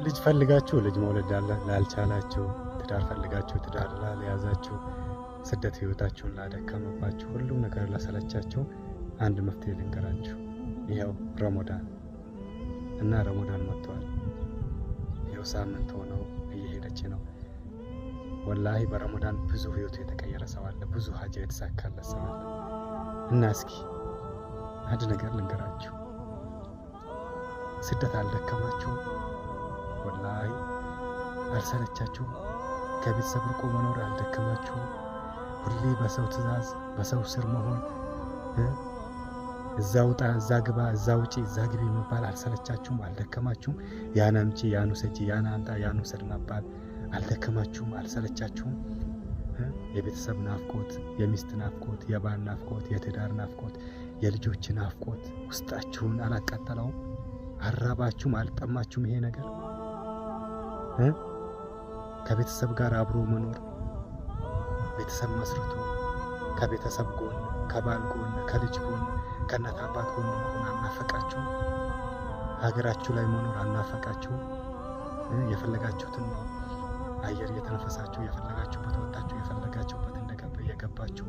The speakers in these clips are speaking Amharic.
ልጅ ፈልጋችሁ ልጅ መውለድ ላልቻላችሁ፣ ትዳር ፈልጋችሁ ትዳር ላልያዛችሁ፣ ስደት ህይወታችሁን ላደከመባችሁ፣ ሁሉም ነገር ላሰለቻችሁ አንድ መፍትሄ ልንገራችሁ። ይኸው ረመዳን እና ረመዳን መጥቷል። ይኸው ሳምንት ሆነው እየሄደች ነው። ወላሂ በረመዳን ብዙ ህይወቱ የተቀየረ ሰው አለ፣ ብዙ ሀጃ የተሳካለት ሰው አለ። እና እስኪ አንድ ነገር ልንገራችሁ። ስደት አልደከማችሁ? ወላሂ አልሰለቻችሁ? ከቤተሰብ ርቆ መኖር አልደከማችሁ? ሁሌ በሰው ትእዛዝ በሰው ስር መሆን፣ እዛ ውጣ፣ እዛ ግባ፣ እዛ ውጪ፣ እዛ ግቢ መባል አልሰለቻችሁም? አልደከማችሁም? ያን አምጪ፣ ያን ውሰጂ፣ ያን አምጣ፣ ያን ውሰድ መባል አልደከማችሁም? አልሰለቻችሁም? የቤተሰብ ናፍቆት፣ የሚስት ናፍቆት፣ የባል ናፍቆት፣ የትዳር ናፍቆት፣ የልጆች ናፍቆት ውስጣችሁን አላቃጠለውም? አራባችሁም? አልጠማችሁም? ይሄ ነገር ከቤተሰብ ጋር አብሮ መኖር፣ ቤተሰብ መስርቶ ከቤተሰብ ጎን፣ ከባል ጎን፣ ከልጅ ጎን፣ ከእናት አባት ጎን መሆን አናፈቃችሁ? ሀገራችሁ ላይ መኖር አናፈቃችሁ? የፈለጋችሁትን አየር እየተነፈሳችሁ የፈለጋችሁበት ወጣችሁ የፈለጋችሁበት እየገባችሁ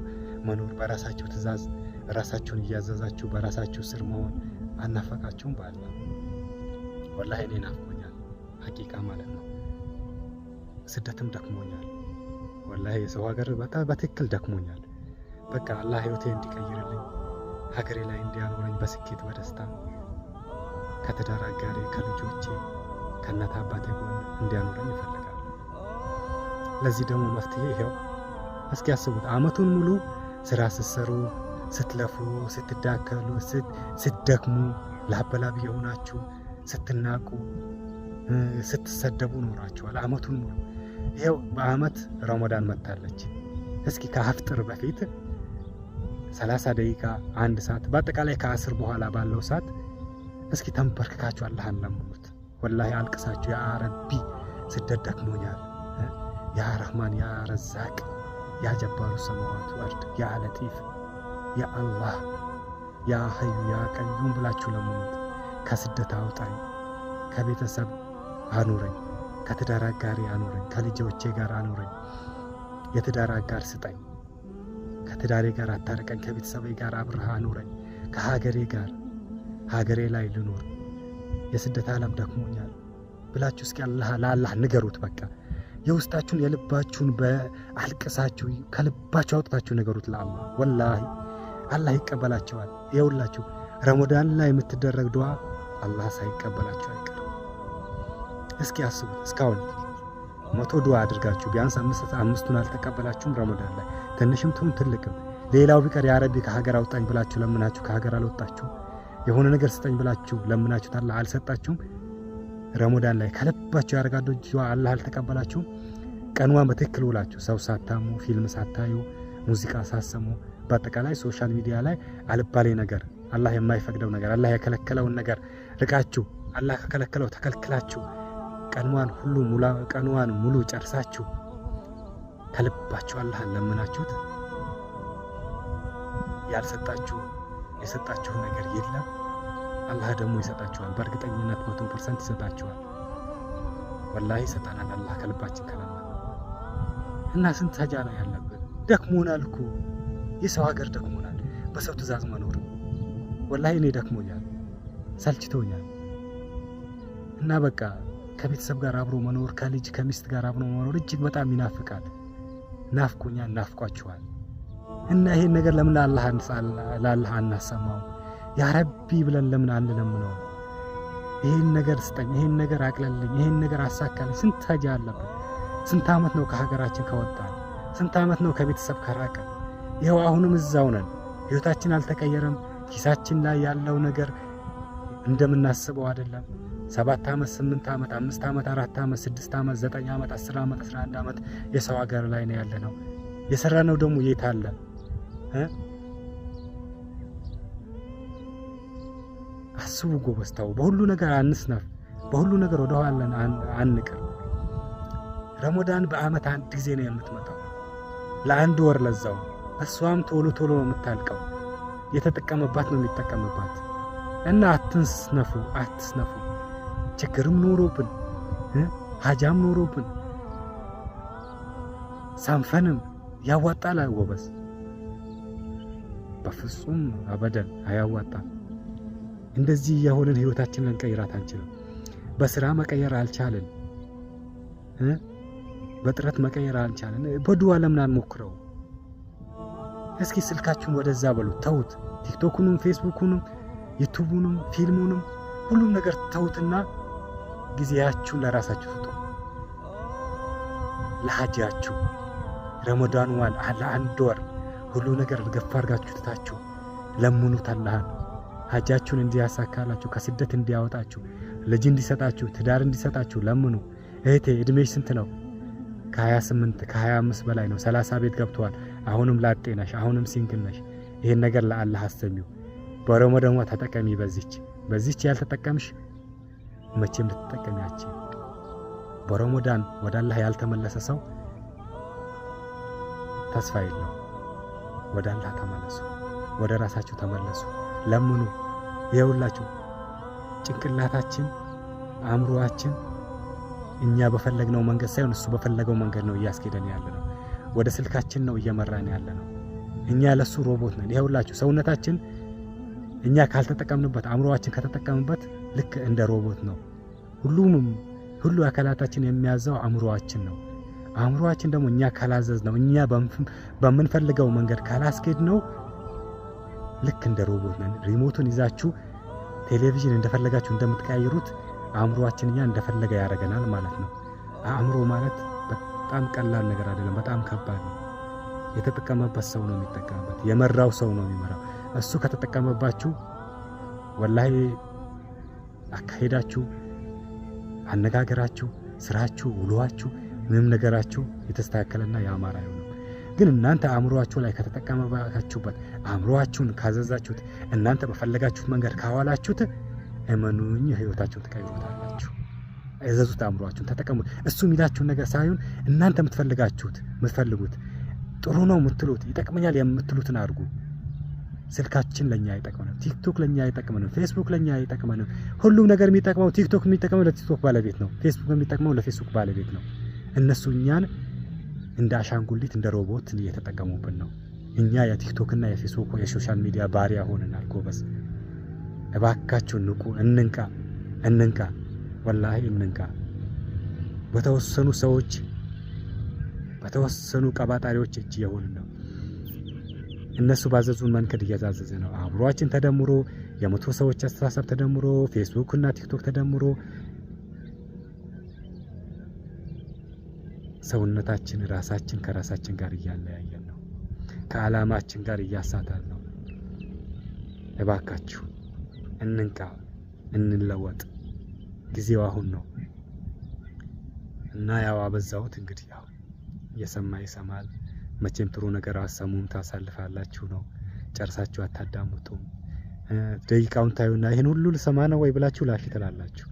መኖር፣ በራሳችሁ ትእዛዝ ራሳችሁን እያዘዛችሁ በራሳችሁ ስር መሆን አናፈቃችሁም? ባለ ወላሂ እኔ ናፍቆኛል፣ ሀቂቃ ማለት ነው። ስደትም ደክሞኛል። ወላሂ የሰው ሀገር በትክክል ደክሞኛል። በቃ አላህ ህይወቴ እንዲቀይርልኝ፣ ሀገሬ ላይ እንዲያኖረኝ በስኬት በደስታ ከትዳር አጋሬ ከልጆቼ ከእናት አባቴ ጎን እንዲያኖረኝ ይፈልጋል። ለዚህ ደግሞ መፍትሄ ይሄው። እስኪ ያስቡት፣ አመቱን ሙሉ ስራ ስትሰሩ፣ ስትለፉ፣ ስትዳከሉ፣ ስትደክሙ፣ ላበላብ የሆናችሁ ስትናቁ፣ ስትሰደቡ ኖራችኋል አመቱን ሙሉ። ይሄው በአመት ረመዳን መጣለች። እስኪ ከአፍጥር በፊት 30 ደቂቃ፣ 1 ሰዓት፣ በአጠቃላይ ከ10 በኋላ ባለው ሰዓት እስኪ ተንበርክካችሁ አላህን ለምኑት። ወላሂ አልቅሳችሁ ያ ረቢ ስደት ደክሞኛል፣ ያ ረህማን፣ ያ ረዛቅ፣ ያ ጀባሩ ሰማዋት ወርድ፣ ያ ለጢፍ፣ ያ አላህ፣ ያ ሀዩ፣ ያ ቀዩም ብላችሁ ለምኑት። ከስደት አውጣኝ፣ ከቤተሰብ አኑረኝ፣ ከትዳር አጋሪ አኑረኝ፣ ከልጆቼ ጋር አኑረኝ፣ የትዳር አጋር ስጠኝ፣ ከትዳሬ ጋር አታርቀኝ፣ ከቤተሰቤ ጋር አብረህ አኑረኝ፣ ከሀገሬ ጋር ሀገሬ ላይ ልኖር፣ የስደት ዓለም ደክሞኛል ብላችሁ እስኪ ለአላህ ንገሩት። በቃ የውስጣችሁን የልባችሁን በአልቅሳችሁ ከልባችሁ አውጥታችሁ ንገሩት ለአላህ። ወላሂ አላህ ይቀበላቸዋል። ይኸውላችሁ ረመዳን ላይ የምትደረግ ዱዓ አላህ ሳይቀበላችሁ አይቀርም። እስኪ አስቡት፣ እስካሁን 100 ዱዓ አድርጋችሁ ቢያንስ 5ቱን አልተቀበላችሁም። ረመዳን ላይ ትንሽም ትሁን ትልቅም፣ ሌላው ቢቀር ያ ረቢ ከሀገር አውጣኝ ብላችሁ ለምናችሁ ከሀገር አልወጣችሁ፣ የሆነ ነገር ስጠኝ ብላችሁ ለምናችሁ አላህ አልሰጣችሁም። ረመዳን ላይ ከልባችሁ ያደርጋሉ ዱዓ አላህ አልተቀበላችሁም። ቀንዋን በትክክል ውላችሁ ሰው ሳታሙ፣ ፊልም ሳታዩ፣ ሙዚቃ ሳሰሙ፣ በአጠቃላይ ሶሻል ሚዲያ ላይ አልባሌ ነገር፣ አላህ የማይፈቅደው ነገር፣ አላህ የከለከለውን ነገር ርቃችሁ፣ አላህ ከከለከለው ተከልክላችሁ ቀንዋን ሙሉ ጨርሳችሁ ከልባችሁ አላህን ለምናችሁት ያልሰጣችሁ የሰጣችሁ ነገር የለም። አላህ ደግሞ ይሰጣችኋል። በእርግጠኝነት 100% ይሰጣችኋል። ወላሂ ይሰጣናል አላህ ከልባችን ከለማ። እና ስንት ሀጃ ነው ያለብን? ደክሞናል እኮ የሰው ሀገር ደክሞናል። በሰው ትእዛዝ መኖር ወላሂ እኔ ደክሞኛል፣ ሰልችቶኛል። እና በቃ ከቤተሰብ ጋር አብሮ መኖር፣ ከልጅ ከሚስት ጋር አብሮ መኖር እጅግ በጣም ይናፍቃል። ናፍቆኛል፣ ናፍቋችኋል። እና ይሄን ነገር ለምን ለአላህ አናሰማው? ያ ረቢ ብለን ለምን አንለምነው? ይሄን ነገር ስጠኝ፣ ይሄን ነገር አቅለልኝ፣ ይሄን ነገር አሳካልኝ። ስንት ሀጃ አለብን። ስንት ዓመት ነው ከሀገራችን ከወጣን? ስንት ዓመት ነው ከቤተሰብ ከራቀን? ይኸው አሁንም እዛው ነን። ህይወታችን አልተቀየረም። ኪሳችን ላይ ያለው ነገር እንደምናስበው አይደለም። 7 ዓመት 8 ዓመት 5 ዓመት 4 ዓመት 6 ዓመት 9 ዓመት 10 ዓመት 11 ዓመት የሰው ሀገር ላይ ነው ያለነው። የሰራነው ደግሞ የት አለ? አስቡ ጎበስታው። በሁሉ ነገር አንስነፍ፣ በሁሉ ነገር ወደ ኋላ አንቅር። ረመዳን በአመት አንድ ጊዜ ነው የምትመጣው፣ ለአንድ ወር ለዛው። እሷም ቶሎ ቶሎ ነው የምታልቀው። የተጠቀመባት ነው የሚጠቀምባት። እና አትስነፉ። ችግርም ኖሮብን ሀጃም ኖሮብን ሳንፈንም ያዋጣል ጎበዝ? በፍጹም አበደን አያዋጣም። እንደዚህ የሆነን ህይወታችንን ልንቀይራት አንችልም። በስራ መቀየር አልቻልን፣ በጥረት መቀየር አልቻልን። በዱዓ ለምን አንሞክረው? እስኪ ስልካችሁን ወደዛ በሉት፣ ተውት። ቲክቶኩንም ፌስቡኩንም ዩቲዩቡንም ፊልሙንም ሁሉም ነገር ተውትና ጊዜያችሁን ለራሳችሁ ስጡ። ለሐጃችሁ ረመዳን ዋል ለአንድ ወር ሁሉ ነገር ገፋ አድርጋችሁ ትታችሁ ለምኑት አላህን ሐጃችሁን እንዲያሳካላችሁ፣ ከስደት እንዲያወጣችሁ፣ ልጅ እንዲሰጣችሁ፣ ትዳር እንዲሰጣችሁ ለምኑ። እህቴ እድሜሽ ስንት ነው? ከ28 ከ25 በላይ ነው። 30 ቤት ገብተዋል። አሁንም ላጤ ነሽ፣ አሁንም ሲንግል ነሽ። ይሄን ነገር ለአላህ አስተሚው። በረመዳን ተጠቀሚ። በዚች ያልተጠቀምሽ መቼም ልትጠቀሚያችሁ። በረመዳን ወደ አላህ ያልተመለሰ ሰው ተስፋ የለው። ወደ አላህ ተመለሱ፣ ወደ ራሳችሁ ተመለሱ፣ ለምኑ። ይኸውላችሁ ጭንቅላታችን አእምሮአችን እኛ በፈለግነው መንገድ ሳይሆን እሱ በፈለገው መንገድ ነው እያስኬደን ያለ ነው። ወደ ስልካችን ነው እየመራን ያለ ነው። እኛ ለሱ ሮቦት ነን። ይኸውላችሁ ሰውነታችን እኛ ካልተጠቀምንበት፣ አእምሮአችን ከተጠቀምበት ልክ እንደ ሮቦት ነው። ሁሉ አካላታችን የሚያዘው አእምሮአችን ነው። አእምሮአችን ደግሞ እኛ ካላዘዝ ነው፣ እኛ በምንፈልገው መንገድ ካላስኬድ ነው ልክ እንደ ሮቦት ነን። ሪሞቱን ይዛችሁ ቴሌቪዥን እንደፈለጋችሁ እንደምትቀያይሩት አእምሮአችን እኛ እንደፈለገ ያደርገናል ማለት ነው። አእምሮ ማለት በጣም ቀላል ነገር አይደለም፣ በጣም ከባድ ነው። የተጠቀመበት ሰው ነው የሚጠቀምበት፣ የመራው ሰው ነው የሚመራው። እሱ ከተጠቀመባችሁ ወላሂ አካሄዳችሁ፣ አነጋገራችሁ፣ ስራችሁ፣ ውሏችሁ፣ ምንም ነገራችሁ የተስተካከለና ያማረ ነው። ግን እናንተ አእምሮአችሁ ላይ ከተጠቀመባችሁበት፣ አእምሮአችሁን ካዘዛችሁት፣ እናንተ በፈለጋችሁት መንገድ ካዋላችሁት እመኑኝ ህይወታችሁን ትቀይሩታላችሁ። እዘዙት፣ አእምሮአችሁን ተጠቀሙ። እሱ የሚላችሁን ነገር ሳይሆን እናንተ የምትፈልጉት ጥሩ ነው የምትሉት ይጠቅመኛል የምትሉትን አድርጉ። ስልካችን ለኛ አይጠቅመንም፣ ቲክቶክ ለኛ አይጠቅመንም፣ ፌስቡክ ለኛ አይጠቅመንም። ሁሉም ነገር የሚጠቅመው ቲክቶክ የሚጠቅመው ለቲክቶክ ባለቤት ነው፣ ፌስቡክ የሚጠቅመው ለፌስቡክ ባለቤት ነው። እነሱ እኛን እንደ አሻንጉሊት እንደ ሮቦት እየተጠቀሙብን ነው። እኛ የቲክቶክና የፌስቡክ የሶሻል ሚዲያ ባሪያ ሆነናል። ጎበዝ እባካችሁ ንቁ፣ እንንቃ፣ ወላሂ እንንቃ። በተወሰኑ ሰዎች በተወሰኑ ቀባጣሪዎች እጅ የሆንን ነው። እነሱ ባዘዙን መንገድ እያዛዘዘ ነው። አእምሮአችን ተደምሮ የመቶ ሰዎች አስተሳሰብ ተደምሮ ፌስቡክ እና ቲክቶክ ተደምሮ ሰውነታችን ራሳችን ከራሳችን ጋር እያለያየን ነው። ከዓላማችን ጋር እያሳታን ነው። እባካችሁ እንንቃ፣ እንለወጥ። ጊዜው አሁን ነው እና ያው አበዛሁት። እንግዲህ ያው የሰማ ይሰማል። መቼም ጥሩ ነገር አሰሙም ታሳልፋላችሁ ነው። ጨርሳችሁ አታዳምጡም። ደቂቃውን ታዩና ይሄን ሁሉ ልሰማ ነው ወይ ብላችሁ ላፊ ትላላችሁ።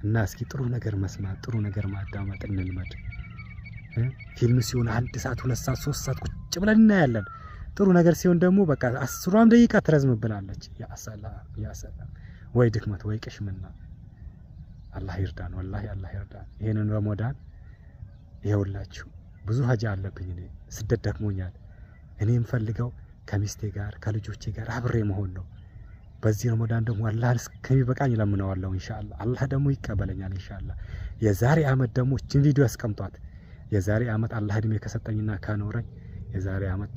እና እስኪ ጥሩ ነገር መስማት፣ ጥሩ ነገር ማዳመጥ እንልመድ። ፊልም ሲሆን 1 ሰዓት 2 ሰዓት 3 ሰዓት ቁጭ ብለን እናያለን። ጥሩ ነገር ሲሆን ደግሞ በቃ 10 ደቂቃ ትረዝምብናለች። ያ ሰላም ወይ ድክመት ወይ ቅሽምና። አላህ ይርዳን፣ ወላሂ አላህ ይርዳን። ይሄንን ረመዳን ይኸውላችሁ ብዙ ሀጃ አለብኝ። እኔ ስደት ደክሞኛል። እኔ የምፈልገው ከሚስቴ ጋር ከልጆቼ ጋር አብሬ መሆን ነው። በዚህ ረመዳን ደግሞ አላህን እስከሚበቃኝ ለምነዋለሁ። ኢንሻአላህ አላህ ደግሞ ይቀበለኛል ኢንሻአላህ። የዛሬ አመት ደግሞ እቺን ቪዲዮ አስቀምጧት። የዛሬ አመት አላህ እድሜ ከሰጠኝና ካኖረኝ የዛሬ አመት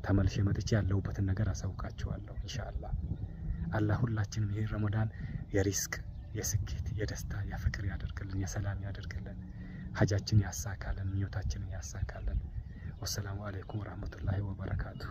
ተመልሼ መጥቼ ያለሁበትን ነገር አሳውቃችኋለሁ ኢንሻአላህ። አላህ ሁላችንም ይሄ ረመዳን የሪስክ የስኬት የደስታ የፍቅር ያደርግልን፣ የሰላም ያደርግልን፣ ሀጃችን ያሳካልን፣ ምኞታችንን ያሳካልን። ወሰላሙ አለይኩም ወራህመቱላሂ ወበረካቱሁ።